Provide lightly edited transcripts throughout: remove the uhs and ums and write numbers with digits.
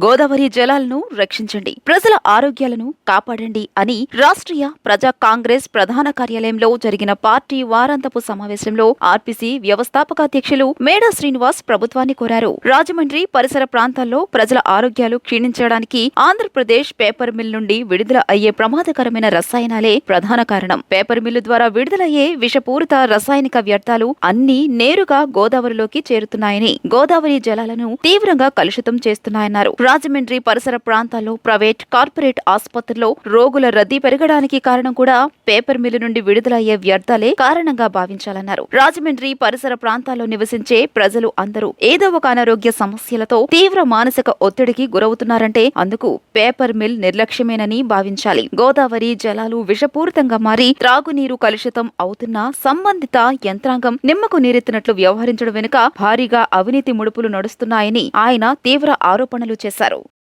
గోదావరి జలాలను రక్షించండి, ప్రజల ఆరోగ్యాలను కాపాడండి అని రాష్ట్రీయ ప్రజా కాంగ్రెస్ ప్రధాన కార్యాలయంలో జరిగిన పార్టీ వారాంతపు సమావేశంలో ఆర్పీసీ వ్యవస్థాపక అధ్యక్షులు మేడా శ్రీనివాస్ ప్రభుత్వాన్ని కోరారు. రాజమండ్రి పరిసర ప్రాంతాల్లో ప్రజల ఆరోగ్యాలు క్షీణించడానికి ఆంధ్రప్రదేశ్ పేపర్ మిల్ నుండి విడుదల అయ్యే ప్రమాదకరమైన రసాయనాలే ప్రధాన కారణం. పేపర్ మిల్లు ద్వారా విడుదలయ్యే విషపూరిత రసాయనిక వ్యర్థాలు అన్నీ నేరుగా గోదావరిలోకి చేరుతున్నాయని, గోదావరి జలాలను తీవ్రంగా కలుషితం చేస్తున్నాయన్నారు. రాజమండ్రి పరిసర ప్రాంతాల్లో ప్రైవేట్, కార్పొరేట్ ఆసుపత్రుల్లో రోగుల రద్దీ పెరగడానికి కారణం కూడా పేపర్ మిల్లు నుండి విడుదలయ్యే వ్యర్థాలే కారణంగా భావించాలన్నారు. రాజమండ్రి పరిసర ప్రాంతాల్లో నివసించే ప్రజలు అందరూ ఏదో ఒక అనారోగ్య సమస్యలతో తీవ్ర మానసిక ఒత్తిడికి గురవుతున్నారంటే అందుకు పేపర్ మిల్ నిర్లక్ష్యమేనని భావించాలి. గోదావరి జలాలు విషపూరితంగా మారి త్రాగునీరు కలుషితం అవుతున్నా సంబంధిత యంత్రాంగం నిమ్మకు నీరెత్తినట్లు వ్యవహరించడం వెనుక భారీగా అవినీతి ముడుపులు నడుస్తున్నాయని ఆయన తీవ్ర ఆరోపణలు చేశారు.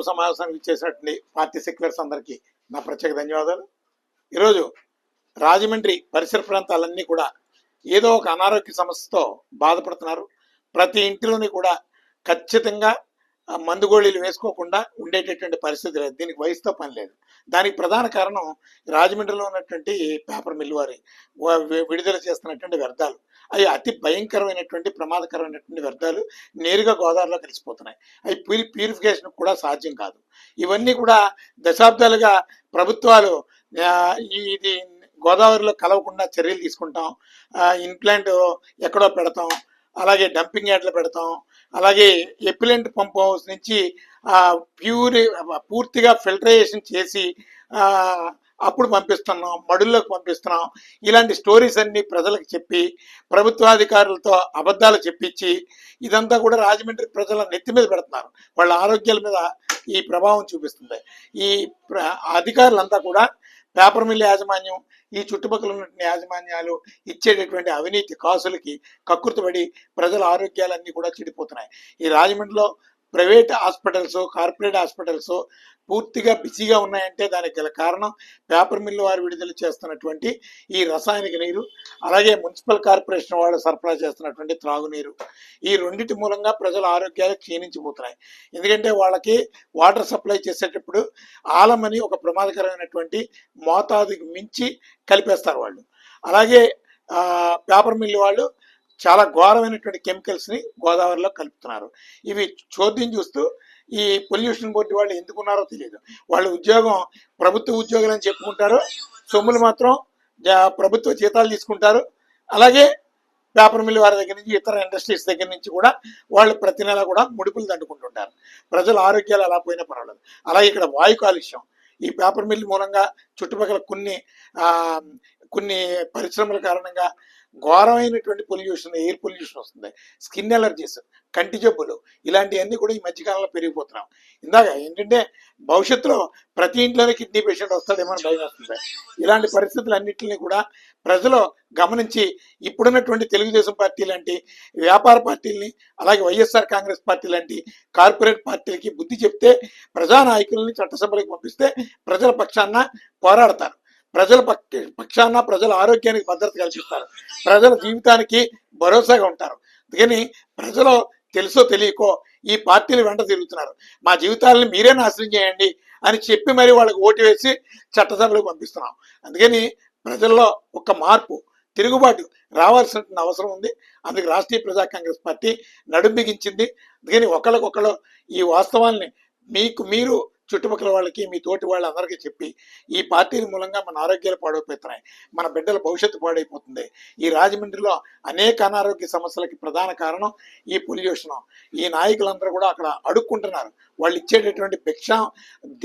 సమావేశానికి ఇచ్చేసినటువంటి పార్టీ సెక్యులర్స్ అందరికీ నా ప్రత్యేక ధన్యవాదాలు. ఈరోజు రాజమండ్రి పరిసర ప్రాంతాలన్నీ కూడా ఏదో ఒక అనారోగ్య సమస్యతో బాధపడుతున్నారు. ప్రతి ఇంటిలోని కూడా ఖచ్చితంగా మందు గోళీలు వేసుకోకుండా ఉండేటటువంటి పరిస్థితి లేదు. దీనికి వయసుతో పని లేదు. దానికి ప్రధాన కారణం రాజమండ్రిలో ఉన్నటువంటి పేపర్ మిల్ వారి విడుదల చేస్తున్నటువంటి వ్యర్థాలు. అవి అతి భయంకరమైనటువంటి ప్రమాదకరమైనటువంటి వ్యర్థాలు నేరుగా గోదావరిలో కలిసిపోతున్నాయి. అవి ప్యూరిఫికేషన్ కూడా సాధ్యం కాదు. ఇవన్నీ కూడా దశాబ్దాలుగా ప్రభుత్వాలు ఇది గోదావరిలో కలవకుండా చర్యలు తీసుకుంటాం, ఇన్ప్లాంట్ ఎక్కడో పెడతాం, అలాగే డంపింగ్ యార్డ్లు పెడతాం, అలాగే ఎప్పిలెంట్ పంప్ హౌస్ నుంచి పూర్తిగా ఫిల్టరేషన్ చేసి అప్పుడు పంపిస్తున్నాం, మడుల్లోకి పంపిస్తున్నాం. ఇలాంటి స్టోరీస్ అన్ని ప్రజలకు చెప్పి ప్రభుత్వాధికారులతో అబద్ధాలు చెప్పించి ఇదంతా కూడా రాజమండ్రి ప్రజల నెత్తి మీద పెడుతున్నారు. వాళ్ళ ఆరోగ్యాల మీద ఈ ప్రభావం చూపిస్తుంది. ఈ అధికారులంతా కూడా పేపర్ మిల్ యాజమాన్యం, ఈ చుట్టుపక్కల ఉన్న యాజమాన్యాలు ఇచ్చేటటువంటి అవినీతి కాసులకి కక్కుర్తిపడి ప్రజల ఆరోగ్యాలన్నీ కూడా చెడిపోతున్నాయి. ఈ రాజమండ్రిలో ప్రైవేట్ హాస్పిటల్స్, కార్పొరేట్ హాస్పిటల్స్ పూర్తిగా బిజీగా ఉన్నాయంటే దానికి గల కారణం పేపర్ మిల్లు వారు విడుదల చేస్తున్నటువంటి ఈ రసాయనిక నీరు, అలాగే మున్సిపల్ కార్పొరేషన్ వాళ్ళు సరఫరా చేస్తున్నటువంటి త్రాగునీరు. ఈ రెండింటి మూలంగా ప్రజల ఆరోగ్యాలు క్షీణించిపోతున్నాయి. ఎందుకంటే వాళ్ళకి వాటర్ సప్లై చేసేటప్పుడు ఆలమని ఒక ప్రమాదకరమైనటువంటి మోతాదుకి మించి కలిపేస్తారు వాళ్ళు. అలాగే పేపర్ మిల్లు వాళ్ళు చాలా ఘోరమైనటువంటి కెమికల్స్ని గోదావరిలో కలుపుతున్నారు. ఇవి చోద్యం చూస్తూ ఈ పొల్యూషన్ బోర్డు వాళ్ళు ఎందుకున్నారో తెలియదు. వాళ్ళ ఉద్యోగం ప్రభుత్వ ఉద్యోగులు అని చెప్పుకుంటారు, సొమ్ములు మాత్రం ప్రభుత్వ జీతాలు తీసుకుంటారు. అలాగే పేపర్ మిల్ వారి దగ్గర నుంచి ఇతర ఇండస్ట్రీస్ దగ్గర నుంచి కూడా వాళ్ళు ప్రతి నెల కూడా ముడుపులు దండుకుంటుంటారు. ప్రజల ఆరోగ్యాలు అలా పోయినా పర్వాలేదు. అలాగే ఇక్కడ వాయు కాలుష్యం ఈ పేపర్ మిల్ మూలంగా చుట్టుపక్కల కొన్ని పరిశ్రమల కారణంగా ఘోరమైనటువంటి పొల్యూషన్, ఎయిర్ పొల్యూషన్ వస్తుంది. స్కిన్ ఎలర్జీస్, కంటి జబ్బులు ఇలాంటివన్నీ కూడా ఈ మధ్యకాలంలో పెరిగిపోతున్నాం. ఇందాక ఏంటంటే భవిష్యత్తులో ప్రతి ఇంట్లోనే కిడ్నీ పేషెంట్ వస్తాడేమో అని భయం వస్తుంది. ఇలాంటి పరిస్థితులన్నింటినీ కూడా ప్రజలు గమనించి ఇప్పుడున్నటువంటి తెలుగుదేశం పార్టీ లాంటి వ్యాపార పార్టీలని, అలాగే వైఎస్ఆర్ కాంగ్రెస్ పార్టీ లాంటి కార్పొరేట్ పార్టీలకి బుద్ధి చెప్తే ప్రజానాయకుల్ని చట్టసభలకు పంపిస్తే ప్రజల పక్షాన పోరాడతారు. ప్రజల పక్షాన ప్రజల ఆరోగ్యానికి భద్రత కల్పిస్తారు. ప్రజల జీవితానికి భరోసాగా ఉంటారు. అందుకని ప్రజలు తెలుసో తెలియకో ఈ పార్టీలు వెంట తిరుగుతున్నారు. మా జీవితాలను మీరే నాశనం చేయండి అని చెప్పి మరి వాళ్ళకి ఓటు వేసి చట్టసభలకు పంపిస్తున్నాం. అందుకని ప్రజల్లో ఒక మార్పు, తిరుగుబాటు రావాల్సిన అవసరం ఉంది. అందుకు రాష్ట్రీయ ప్రజా కాంగ్రెస్ పార్టీ నడుం బిగించింది. అందుకని ఒకళ్ళకొకళ్ళు ఈ వాస్తవాల్ని మీరు చుట్టుపక్కల వాళ్ళకి, మీ తోటి వాళ్ళందరికీ చెప్పి ఈ పార్టీల మూలంగా మన ఆరోగ్యాలు పాడైపోతున్నాయి, మన బిడ్డల భవిష్యత్తు పాడైపోతుంది. ఈ రాజమండ్రిలో అనేక అనారోగ్య సమస్యలకి ప్రధాన కారణం ఈ పొల్యూషన్. ఈ నాయకులందరూ కూడా అక్కడ అడుక్కుంటున్నారు. వాళ్ళు ఇచ్చేటటువంటి భిక్ష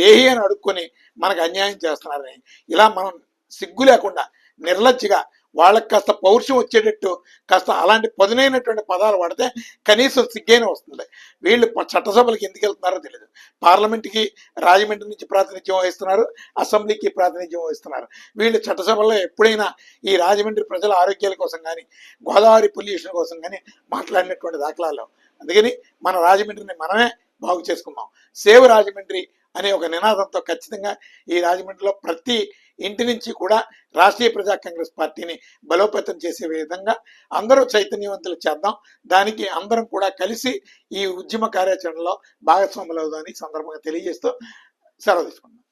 దేహి అని అడుక్కొని మనకు అన్యాయం చేస్తున్నారని, ఇలా మనం సిగ్గు లేకుండా నిర్లజ్జగా వాళ్ళకి కాస్త పౌరుషం వచ్చేటట్టు కాస్త అలాంటి పదునైనటువంటి పదాలు వాడితే కనీసం సిగ్గైనా వస్తుంది. వీళ్ళు చట్టసభలకు ఎందుకు వెళ్తున్నారో తెలియదు. పార్లమెంట్కి రాజమండ్రి నుంచి ప్రాతినిధ్యం వహిస్తున్నారు, అసెంబ్లీకి ప్రాతినిధ్యం వహిస్తున్నారు. వీళ్ళు చట్టసభలో ఎప్పుడైనా ఈ రాజమండ్రి ప్రజల ఆరోగ్యాల కోసం కానీ, గోదావరి పొల్యూషన్ కోసం కానీ మాట్లాడినటువంటి దాఖలాలు. అందుకని మన రాజమండ్రిని మనమే బాగు చేసుకుందాం. సేవ్ రాజమండ్రి అనే ఒక నినాదంతో ఖచ్చితంగా ఈ రాజమండ్రిలో ప్రతి ఇంటి నుంచి కూడా రాష్ట్రీయ ప్రజా కాంగ్రెస్ పార్టీని బలోపేతం చేసే విధంగా అందరూ చైతన్యవంతులు చేద్దాం. దానికి అందరం కూడా కలిసి ఈ ఉద్యమ కార్యాచరణలో భాగస్వాములు అవుదామని సందర్భంగా తెలియజేస్తూ సెలవు తీసుకున్నాం.